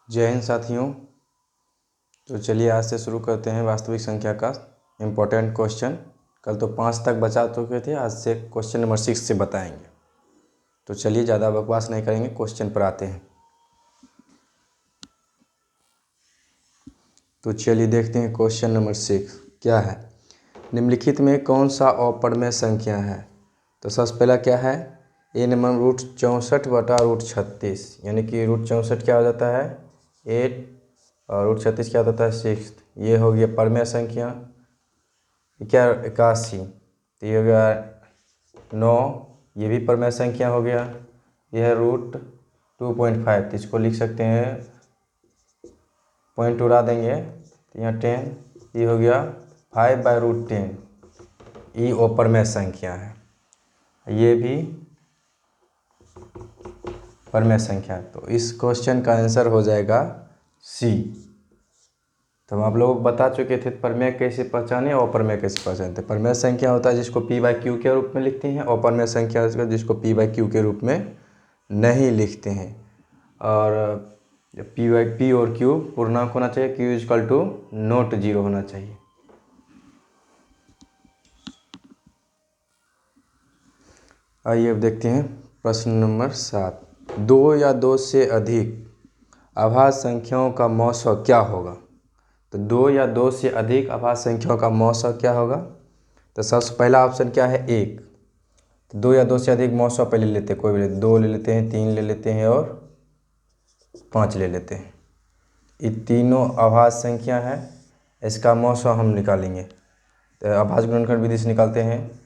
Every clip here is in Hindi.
जय हिंद साथियों। तो चलिए आज से शुरू करते हैं वास्तविक संख्या का इम्पोर्टेंट क्वेश्चन। कल तो 5 तक बचा चुके थे, आज से क्वेश्चन नंबर 6 से बताएंगे। तो चलिए ज़्यादा बकवास नहीं करेंगे, क्वेश्चन पर आते हैं। तो चलिए देखते हैं क्वेश्चन नंबर 6 क्या है। निम्नलिखित में कौन सा अपरिमेय संख्या है। तो सबसे पहला क्या है, ए नंबर √64/√36, यानी कि √64 क्या हो जाता है 8 और √36 क्या होता है 6। ये हो गया परिमेय संख्या। क्या 81, तो ये हो गया 9, ये भी परिमेय संख्या हो गया। यह है √2.5, तो इसको लिख सकते हैं, पॉइंट उड़ा देंगे तो यहाँ 10, ये हो गया 5/√10, ये अपरिमेय संख्या है। ये भी परिमेय संख्या, तो इस क्वेश्चन का आंसर हो जाएगा सी। तो आप लोग बता चुके थे परिमेय कैसे पहचाने और अपरिमेय कैसे पहचानते। परिमेय संख्या होता है जिसको p/q के रूप में लिखते हैं, और अपरिमेय संख्या जिसको p/q के रूप में नहीं लिखते हैं। और p और q पूर्णांक होना चाहिए, q = ≠0 होना चाहिए। आइए अब देखते हैं प्रश्न नंबर 7। 2 या 2 से अधिक अभाज्य संख्याओं का मौसा क्या होगा। तो 2 या 2 से अधिक अभाज्य संख्याओं का मौसा क्या होगा। तो सबसे पहला ऑप्शन क्या है 1। तो 2 या 2 से अधिक मौसा पहले लेते हैं, कोई भी 2 ले लेते हैं, 3 ले लेते हैं और 5 ले लेते हैं। ये तीनों अभाज्य संख्या है, इसका मौसा हम निकालेंगे। तो अभाज्य गुणनखंड विधि से निकालते हैं।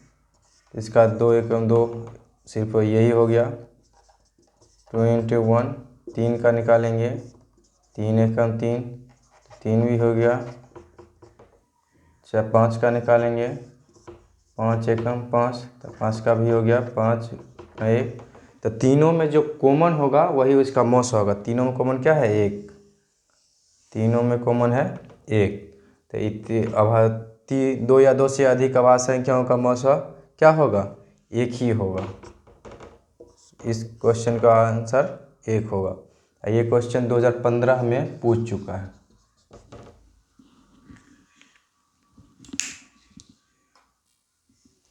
इसका 2 एकम 2 सिर्फ यही हो गया, 2 × 1, 3 का निकालेंगे, 3 एकम 3, 3 भी हो गया। 5 का निकालेंगे, 5 एकम 5, तो 5 का भी हो गया, 5 1। तो तीनों में जो कॉमन होगा वही उसका मौसा होगा। तीनों में कॉमन क्या है 1, तीनों में कॉमन है 1। तो 2 या 2 से अधिक अभाज्य संख्याओं का मौसा क्या होगा, 1 ही होगा। इस क्वेश्चन का आंसर 1 होगा। ये क्वेश्चन 2015 में पूछ चुका है।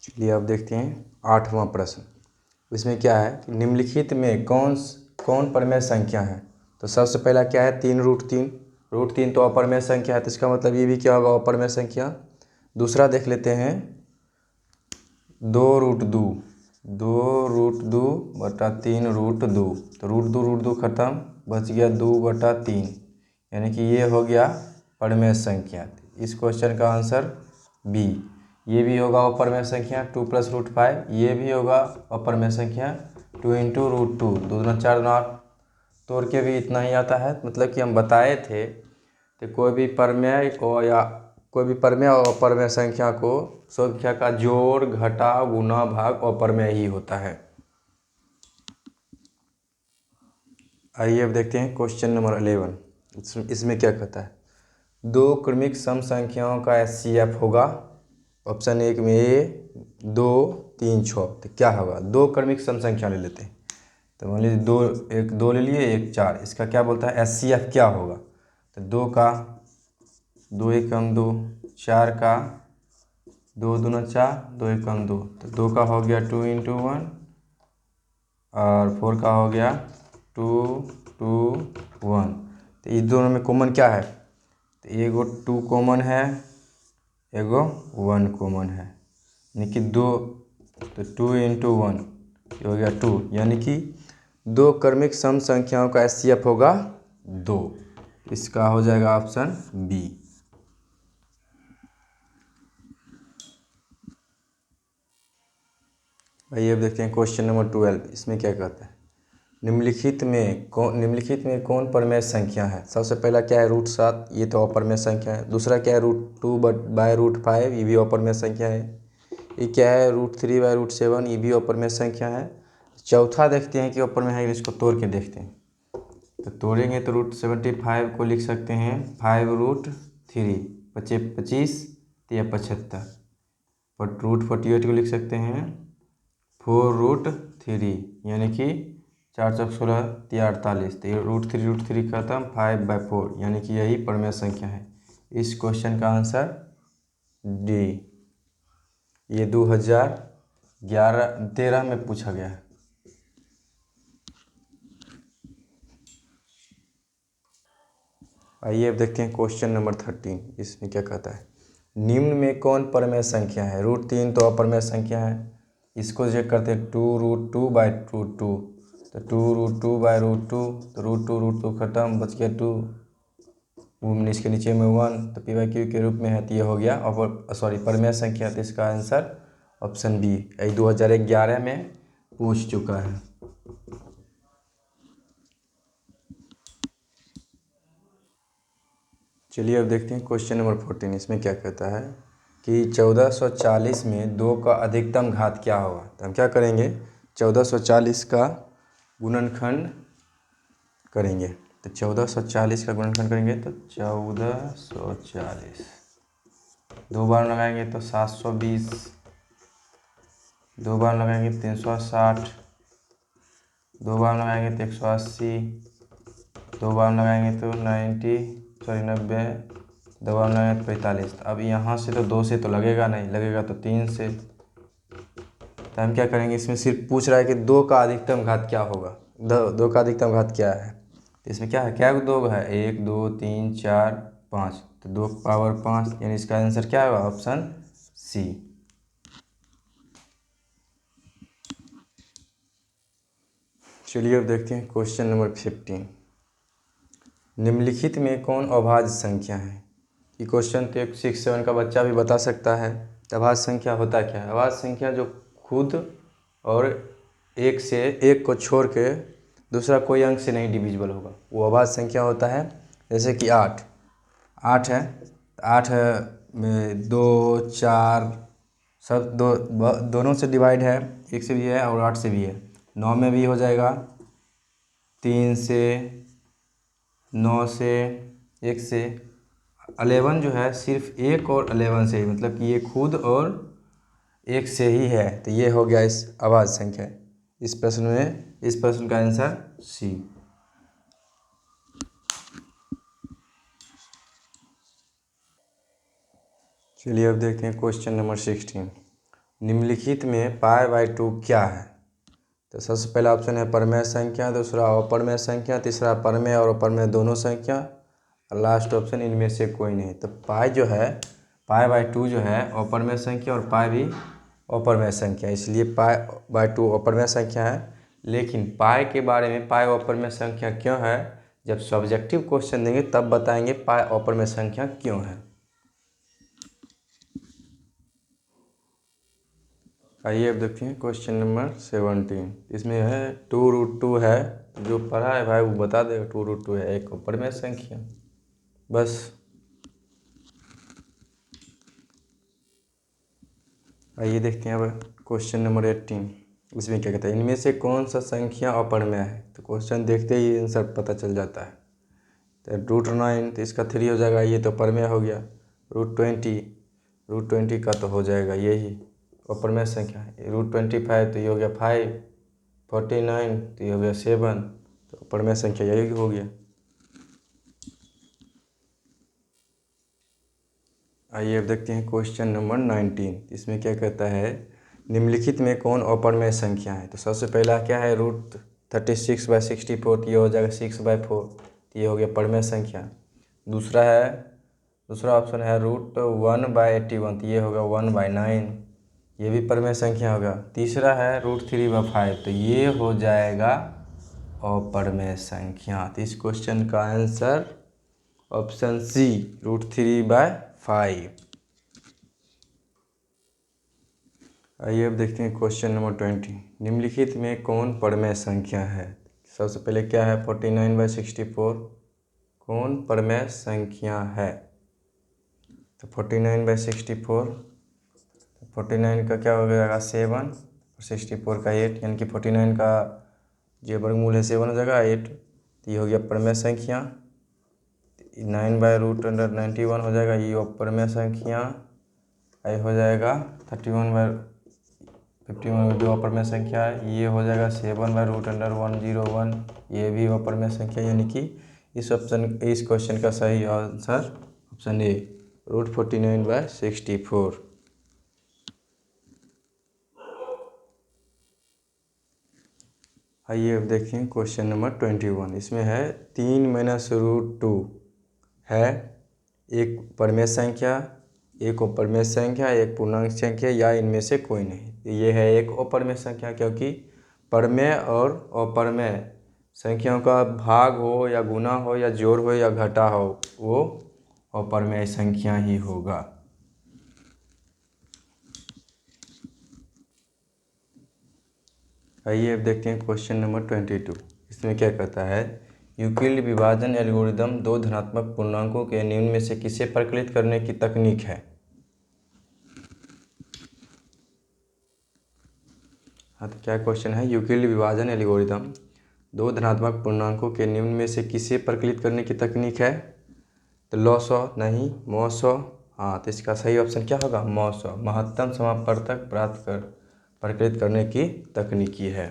चलिए अब देखते हैं 8वां प्रश्न। इसमें क्या है कि निम्नलिखित में कौन परिमेय संख्या है। तो सबसे पहला क्या है 3√3। √3 तो अपरिमेय संख्या है, तो इसका मतलब ये भी क्या होगा अपरिमेय संख्या। दूसरा देख लेते हैं 2√2, 2√2/3√2। तो √2 खत्म, बच गया 2/3, यानी कि ये हो गया परिमेय संख्या। इस क्वेश्चन का आंसर बी। ये भी होगा अपरिमेय संख्या 2 + √5, ये भी होगा अपरिमेय संख्या 2 × √2। 2 दूना 4 दूना 8, तोड़ के भी इतना ही आता है। मतलब कि हम बताए थे कि कोई भी परिमेय और अपरिमेय संख्या का जोड़, घटाव, गुणा, भाग अपरिमेय ही होता है। आइए अब देखते हैं क्वेश्चन नंबर 11। इसमें क्या कहता है, 2 क्रमिक सम संख्याओं का HCF होगा। ऑप्शन 1 में ए 2 3 6। तो क्या होगा, 2 क्रमिक सम संख्या ले लेते हैं। तो मान लीजिए 2 ले लिए, 1 4, इसका क्या बोलता है HCF क्या होगा। तो 2 का 2 एकम 2, 4 का 2 दूना 4, 2 एकम 2, तो 2 का हो गया 2 × 1 और 4 का हो गया 2 2 1। तो ये दोनों में कॉमन क्या है, तो एगो 2 कॉमन है, एगो 1 कॉमन है, यानी कि 2, तो 2 × 1 ये हो गया 2, यानी कि 2 क्रमिक सम संख्याओं का HCF होगा 2। इसका हो जाएगा ऑप्शन बी। आइए अब देखते हैं क्वेश्चन नंबर 12। इसमें क्या कहता है, निम्नलिखित में कौन परिमेय संख्या है। सबसे पहला क्या है √7, ये तो अपरिमेय संख्या है। दूसरा क्या है √2/√5, ये भी अपरिमेय संख्या है। ये क्या है √3/√7, ये भी अपरिमेय संख्या है। चौथा देखते हैं कि अपरिमेय है, इसको तोड़ के देखते हैं। तो तोड़ेंगे तो √75 को लिख सकते हैं 5√3, 25 या 75। √48 को लिख सकते हैं 4√3, यानी कि 4 × 16 = 48। तो ये √3 खत्म, 5/4 यानी कि यही परमेय संख्या है। इस क्वेश्चन का आंसर डी। ये 2013 में पूछा गया है। आइए अब देखते हैं क्वेश्चन नंबर 13। इसमें क्या कहता है, निम्न में कौन परमेय संख्या है। √3 तो अपरमेय संख्या है, इसको चेक करते हैं। 2√2/√2, तो 2√2/√2, तो √2 खत्म, बच गया 2, इसके नीचे में 1, तो p/q के रूप में है, तो ये हो गया परमेय संख्या। तो इसका आंसर ऑप्शन बी। यही 2011 में पूछ चुका है। चलिए अब देखते हैं क्वेश्चन नंबर 14। इसमें क्या कहता है कि 1440 में 2 का अधिकतम घात क्या होगा। तो हम क्या करेंगे, 1440 का गुणनखंड करेंगे। तो 1440 का गुणनखंड करेंगे तो 1440 दो बार लगाएंगे तो 720, दो बार लगाएंगे 360, दो बार लगाएंगे तो 180, दो बार लगाएंगे तो 90, दो बार लगाएंगे तो 45। अब यहाँ से तो 2 से तो लगेगा नहीं, लगेगा तो 3 से। तो हम क्या करेंगे, इसमें सिर्फ पूछ रहा है कि 2 का अधिकतम घात क्या होगा। 2 का अधिकतम घात क्या है। तो इसमें क्या है, क्या 2 है, 1 2 3 4 5, तो 2⁵ यानी इसका आंसर क्या होगा, ऑप्शन सी। चलिए अब देखते हैं क्वेश्चन नंबर 15। निम्नलिखित में कौन अभाज्य संख्या है। ये क्वेश्चन तो 6-7 का बच्चा भी बता सकता है। अभाज्य संख्या होता क्या है। अभाज्य संख्या जो खुद और एक को छोड़ के दूसरा कोई अंक से नहीं डिविजिबल होगा, वो अभाज्य संख्या होता है। जैसे कि 8 है, 8 में 2 4 सब दोनों से डिवाइड है, 1 से भी है और 8 से भी है। 9 में भी हो जाएगा, 3 से, 9 से, 1 से। 11 जो है सिर्फ 1 और 11 से ही, मतलब कि ये खुद और 1 से ही है। तो ये हो गया इस अभाज्य संख्या। इस प्रश्न का आंसर सी। चलिए अब देखते हैं क्वेश्चन नंबर 16। निम्नलिखित में π/2 क्या है। तो सबसे पहला ऑप्शन है परमेय संख्या, दूसरा अपरमेय संख्या, तीसरा परमेय और अपरमेय दोनों संख्या, और लास्ट ऑप्शन इनमें से कोई नहीं। तो π/2 जो है अपरमेय संख्या और पाई भी अपरमेय संख्या, इसलिए π/2 अपरमेय संख्या है। लेकिन पाई के बारे में, पाई अपरमेय संख्या क्यों है, जब सब्जेक्टिव क्वेश्चन देंगे तब बताएंगे पाई अपरमेय संख्या क्यों है। आइए अब देखते हैं क्वेश्चन नंबर 17। इसमें है 2√2 है, जो पढ़ा है भाई वो बता देगा 2√2 है, एक अपरमेय संख्या बस। आइए देखते हैं अब क्वेश्चन नंबर 18। इसमें क्या कहता है, इनमें से कौन सा संख्या अपरमेय है। तो क्वेश्चन देखते ही आंसर पता चल जाता है। तो √9, तो इसका 3 हो जाएगा, ये तो परमेय हो गया। √20 का तो हो जाएगा यही अपरमेय संख्या है। √25 तो ये हो गया 5, 49 तो ये हो गया 7, तो अपरमेय संख्या यही हो गया। आइए अब देखते हैं क्वेश्चन नंबर 19। इसमें क्या कहता है, निम्नलिखित में कौन अपरमेय संख्या है। तो सबसे पहला क्या है, √36/64, ये हो जाएगा 6/4, तो ये हो गया परमेय संख्या। दूसरा ऑप्शन है √1/81, तो ये होगा 1/9, ये भी परमेय संख्या होगा। तीसरा है √3/5, तो ये हो जाएगा अपरमेय संख्या। तो इस क्वेश्चन का आंसर ऑप्शन सी, √3/5। आइए अब देखते हैं क्वेश्चन नंबर 20। निम्नलिखित में कौन परमेय संख्या है। सबसे पहले क्या है, 49/64 कौन परमेय संख्या है। तो 49/64, 49 का क्या हो जाएगा 7 और 64 का 8, यानी कि 49 का जो वर्गमूल है 7 हो जाएगा 8, तो ये हो गया परमेय संख्या। 9/√91 हो जाएगा, ये परमेय संख्या। ये हो जाएगा 31 51 जो अपर में संख्या है, ये हो जाएगा 7/√101। ये भी अपर में संख्या, यानी कि इस क्वेश्चन का सही आंसर ऑप्शन ए √49/64। आइए अब देखें क्वेश्चन नंबर 21। इसमें है 3 - √2 है एक परमेय संख्या, एक अपरमेय संख्या, एक पूर्णांक संख्या या इनमें से कोई नहीं। ये है एक अपरमेय संख्या, क्योंकि परमेय और अपरमेय संख्याओं का भाग हो या गुना हो या जोड़ हो या घटा हो, वो अपरमेय संख्या ही होगा। आइए अब देखते हैं क्वेश्चन नंबर 22। इसमें क्या कहता है, यूक्लिड विभाजन एल्गोरिदम दो धनात्मक पूर्णांकों के निम्न में से किसे परिकलित करने की तकनीक है। हाँ, तो क्या क्वेश्चन है, यूक्लिड विभाजन एल्गोरिदम दो धनात्मक पूर्णांकों के निम्न में से किसे परिकलित करने की तकनीक है। तो लॉ नहीं, मॉसॉ। हाँ, तो इसका सही ऑप्शन क्या होगा, मॉसॉ, महत्तम समापवर्तक प्राप्त कर परिकलित करने की तकनीकी है।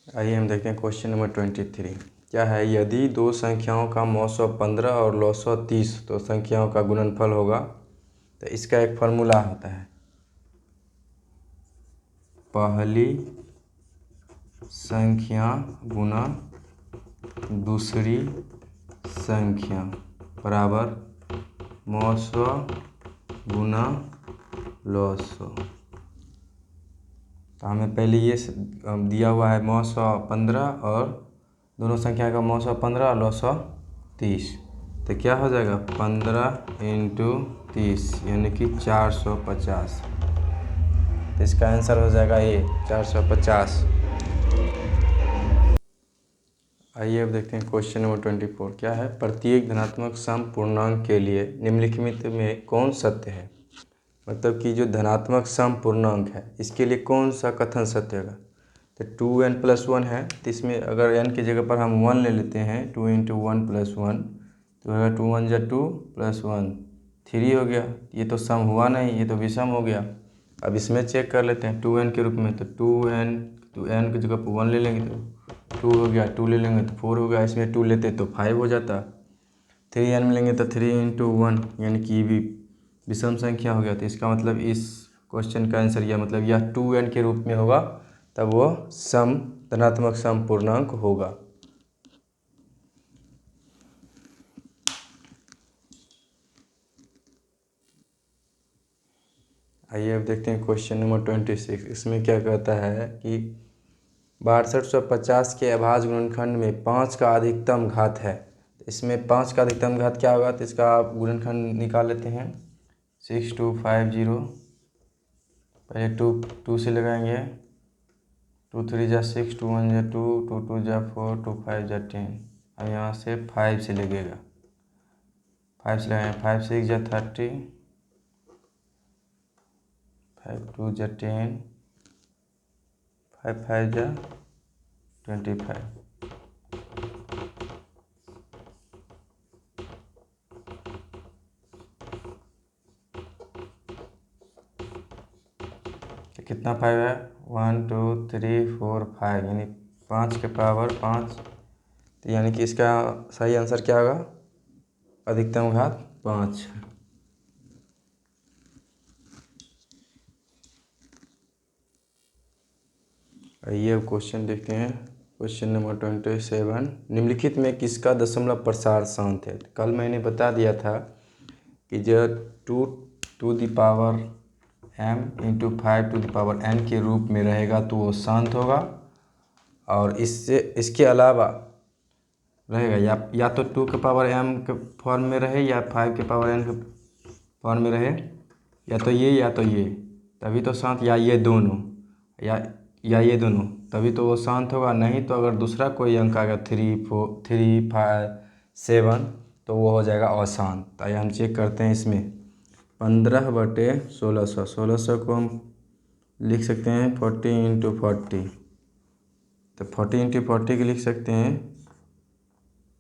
आइए हम देखते हैं क्वेश्चन नंबर 23। क्या है, यदि दो संख्याओं का मॉसॉ 15 और लॉसॉ 30 तो संख्याओं का गुणनफल होगा। तो इसका एक फार्मूला होता है, पहली संख्या गुना दूसरी संख्या बराबर मॉसॉ गुना लॉसॉ। तो हमें पहले ये दिया हुआ है मॉसॉ 15 और दोनों संख्या का मॉसॉ 15 और लॉसॉ 30। तो क्या हो जाएगा, 15 × 30 यानी कि 450। तो इसका आंसर हो जाएगा ये 450। आइए अब देखते हैं क्वेश्चन नंबर 24। क्या है, प्रत्येक धनात्मक सम पूर्णांक के लिए निम्नलिखित में कौन सत्य है। मतलब कि जो धनात्मक सम पूर्णांक है, इसके लिए कौन सा कथन सत्य होगा। तो 2n+1 है, तो इसमें अगर n की जगह पर हम 1 ले लेते हैं, 2 × 1+1 तो अगर 2 × 1 = 2 + 1 3 हो गया। ये तो सम हुआ नहीं, ये तो विषम हो गया। अब इसमें चेक कर लेते हैं 2n के रूप में, तो 2n, तो n की जगह पर 1 ले लेंगे तो 2 हो गया, 2 ले लेंगे तो 4 हो गया, इसमें 2 लेते तो 5 हो जाता। 3n में लेंगे तो 3 × 1 यानी कि भी विषम संख्या हो गया। तो इसका मतलब इस क्वेश्चन का आंसर यह मतलब यह 2n के रूप में होगा, तब वो धनात्मक सम पूर्णांक होगा। आइए अब देखते हैं क्वेश्चन नंबर 26। इसमें क्या कहता है कि 6250 के अभाज्य गुणनखंड में 5 का अधिकतम घात है। तो इसमें 5 का अधिकतम घात क्या होगा, तो इसका आप गुणनखंड निकाल लेते हैं। 6250, पहले 2 से लगाएंगे, 2 × 3 = 6, 2 × 1 = 2, 2 × 2 = 4, 2 × 5 = 10। अब यहाँ से 5 से लगेगा, 5 से लगाएंगे, 5 × 6 = 30, 5 × 2 = 10, 5 × 5 = 25। तो कितना 5 है, 1 2 3 4 5 यानी 5 के पावर 5। तो यानी कि इसका सही आंसर क्या होगा, अधिकतम घात 5। आइए अब क्वेश्चन देखते हैं, क्वेश्चन नंबर 27। निम्नलिखित में किसका दशमलव प्रसार शांत है। कल मैंने बता दिया था कि जब 2m × 5n के रूप में रहेगा तो वो शांत होगा, और इसके अलावा रहेगा या तो 2m के फॉर्म में रहे या 5n के फॉर्म में रहे, या तो ये तभी तो शांत, या ये दोनों, या ये दोनों, तभी तो वो शांत होगा। नहीं तो अगर दूसरा कोई अंक आएगा 3 4 3 5 7 तो वो हो जाएगा अशांत। तो आइए हम चेक करते हैं। इसमें 15/1600, 1600 को हम लिख सकते हैं 40 × 40। तो 40 × 40 के लिख सकते हैं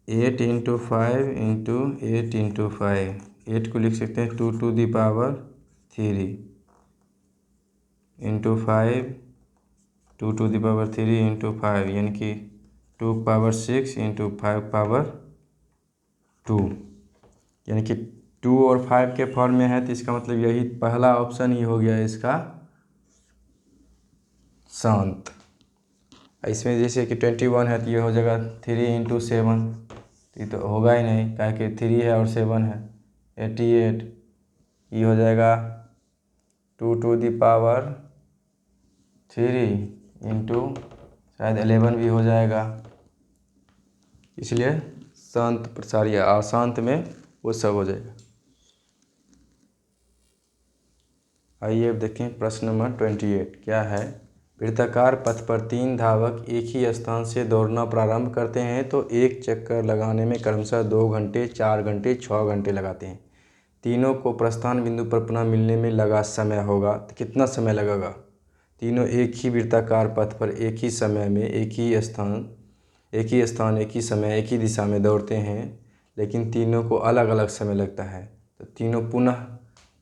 8 × 5 × 8 × 5। 8 को लिख सकते हैं 2 to the power 3। Into 5 2 to the power 3 into 5 यानी कि 2 पावर 6 इंटू 5 पावर 2 यानी कि 2 और 5 के फॉर्म में है, तो इसका मतलब यही पहला ऑप्शन ही हो गया इसका शांत। इसमें जैसे कि 21 है तो ये हो जाएगा 3 इंटू 7, ये तो होगा ही नहीं, क्या कि 3 है और 7 है 88। ये हो जाएगा 2 टू द पावर 3 इंटू शायद 11 भी हो जाएगा, इसलिए शांत प्रसार या अशांत में वो सब हो जाएगा। आइए अब देखें प्रश्न नंबर 28 क्या है। वृत्ताकार पथ पर 3 धावक एक ही स्थान से दौड़ना प्रारंभ करते हैं तो एक चक्कर लगाने में क्रमशः 2 घंटे, 4 घंटे, 6 घंटे लगाते हैं। तीनों को प्रस्थान बिंदु पर पुनः मिलने में लगा समय होगा, तो कितना समय लगेगा। तीनों एक ही वृत्ताकार पथ पर एक ही समय में एक ही स्थान एक ही समय एक ही दिशा में दौड़ते हैं, लेकिन तीनों को अलग अलग समय लगता है, तो तीनों पुनः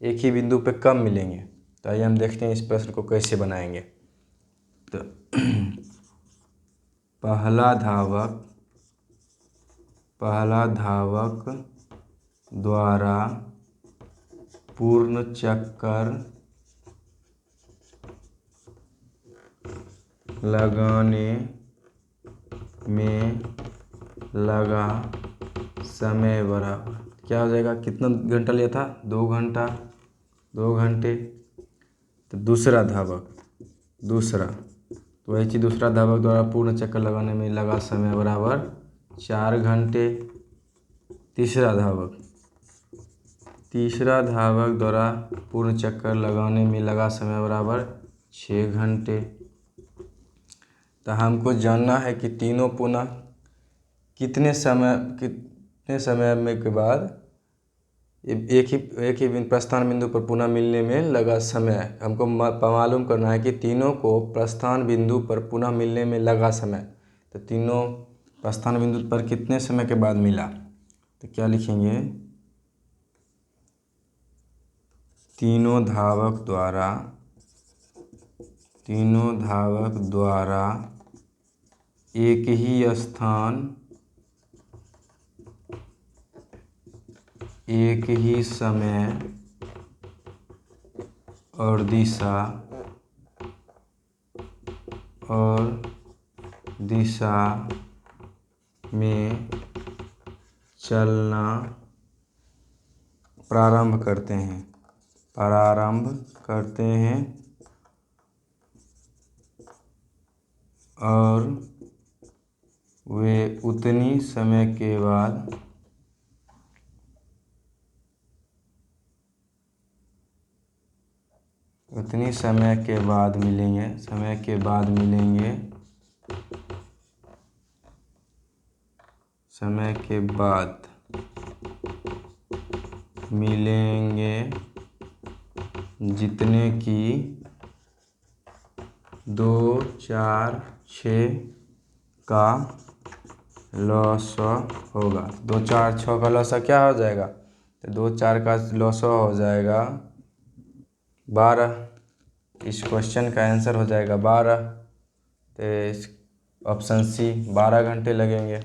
एक ही बिंदु पर कब मिलेंगे। तो आइए हम देखते हैं इस प्रश्न को कैसे बनाएंगे। तो पहला धावक द्वारा पूर्ण चक्कर लगाने में लगा समय बराबर क्या हो जाएगा, कितना घंटा लिया था, 2 घंटा, 2 घंटे। तो दूसरा तो वही चीज़ दूसरा धावक द्वारा पूर्ण चक्कर लगाने में लगा समय बराबर 4 घंटे। तीसरा धावक द्वारा पूर्ण चक्कर लगाने में लगा समय बराबर 6 घंटे। तो हमको जानना है कि तीनों पुनः कितने समय में के बाद एक ही प्रस्थान बिंदु पर पुनः मिलने में लगा समय। हमको मालूम करना है कि तीनों को प्रस्थान बिंदु पर पुनः मिलने में लगा समय, तो तीनों प्रस्थान बिंदु पर कितने समय के बाद मिला। तो क्या लिखेंगे, तीनों धावक द्वारा एक ही स्थान एक ही समय और दिशा में चलना प्रारंभ करते हैं और वे उतनी समय के बाद मिलेंगे जितने की 2, 4, 6 का लॉसअ होगा। 2, 4, 6 का लॉसअ क्या हो जाएगा, तो 2, 4 का लॉसअ हो जाएगा 12। इस क्वेश्चन का आंसर हो जाएगा 12। तो ऑप्शन सी 12 घंटे लगेंगे।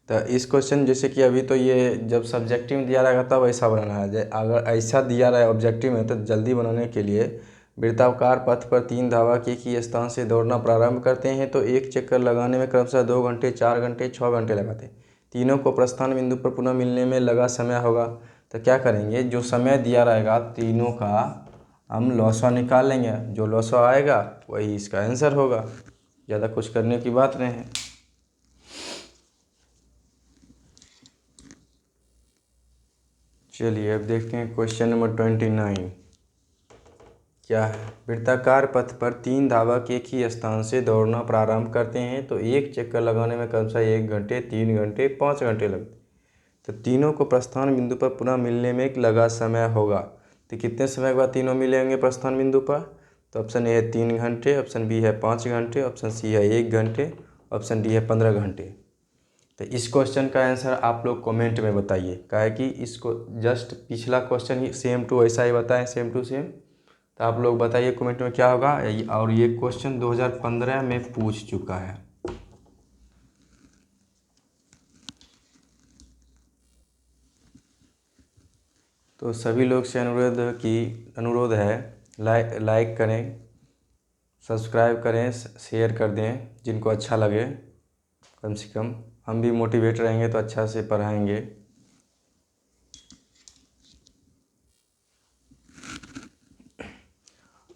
तो इस क्वेश्चन जैसे कि अभी तो ये जब सब्जेक्टिव में दिया रहेगा तब ऐसा बनाना है, अगर ऐसा दिया रहा है ऑब्जेक्टिव में तो जल्दी बनाने के लिए वृत्ताकार पथ पर 3 धावक एक ही स्थान से दौड़ना प्रारंभ करते हैं तो एक चक्कर लगाने में क्रमशः 2 घंटे, 4 घंटे, 6 घंटे लगाते हैं। तीनों को प्रस्थान बिंदु पर पुनः मिलने में लगा समय होगा। तो क्या करेंगे, जो समय दिया रहेगा तीनों का हम लॉसअ निकाल लेंगे, जो लॉसअ आएगा वही इसका आंसर होगा। ज़्यादा कुछ करने की बात नहीं है। चलिए अब देखते हैं क्वेश्चन नंबर 29 क्या है। वृत्ताकार पथ पर 3 धावक एक ही स्थान से दौड़ना प्रारंभ करते हैं तो एक चक्कर लगाने में क्रमशः 1 घंटे, 3 घंटे, 5 घंटे लगते। तो तीनों को प्रस्थान बिंदु पर पुनः मिलने में लगा समय होगा। तो कितने समय के बाद तीनों मिलेंगे प्रस्थान बिंदु पर, तो ऑप्शन ए है 3 घंटे, ऑप्शन बी है 5 घंटे, ऑप्शन सी है 1 घंटे, ऑप्शन डी है 15 घंटे। तो इस क्वेश्चन का आंसर आप लोग कमेंट में बताइए, क्या है कि इसको जस्ट पिछला क्वेश्चन ही सेम टू ऐसा ही बताएं, सेम टू सेम। तो आप लोग बताइए कमेंट में क्या होगा। और ये क्वेश्चन 2015 में पूछ चुका है। तो सभी लोग से अनुरोध है, लाइक करें, सब्सक्राइब करें, शेयर कर दें जिनको अच्छा लगे। कम से कम हम भी मोटिवेट रहेंगे तो अच्छा से पढ़ाएंगे।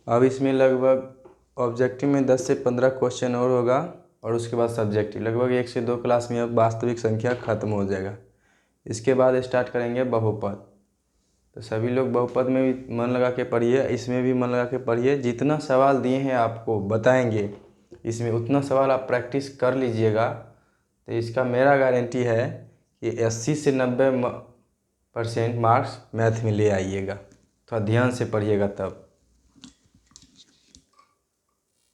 अब इसमें लगभग ऑब्जेक्टिव में 10 से 15 क्वेश्चन और होगा और उसके बाद सब्जेक्टिव। लगभग 1 से 2 क्लास में अब वास्तविक संख्या खत्म हो जाएगा। इसके बाद स्टार्ट करेंगे बहुपद। तो सभी लोग बहुपद में भी मन लगा के पढ़िए, इसमें भी मन लगा के पढ़िए। जितना सवाल दिए हैं आपको बताएंगे, इसमें उतना सवाल आप प्रैक्टिस कर लीजिएगा। तो इसका मेरा गारंटी है कि 80 से 90% मार्क्स मैथ में ले आइएगा। थोड़ा ध्यान से पढ़िएगा तब।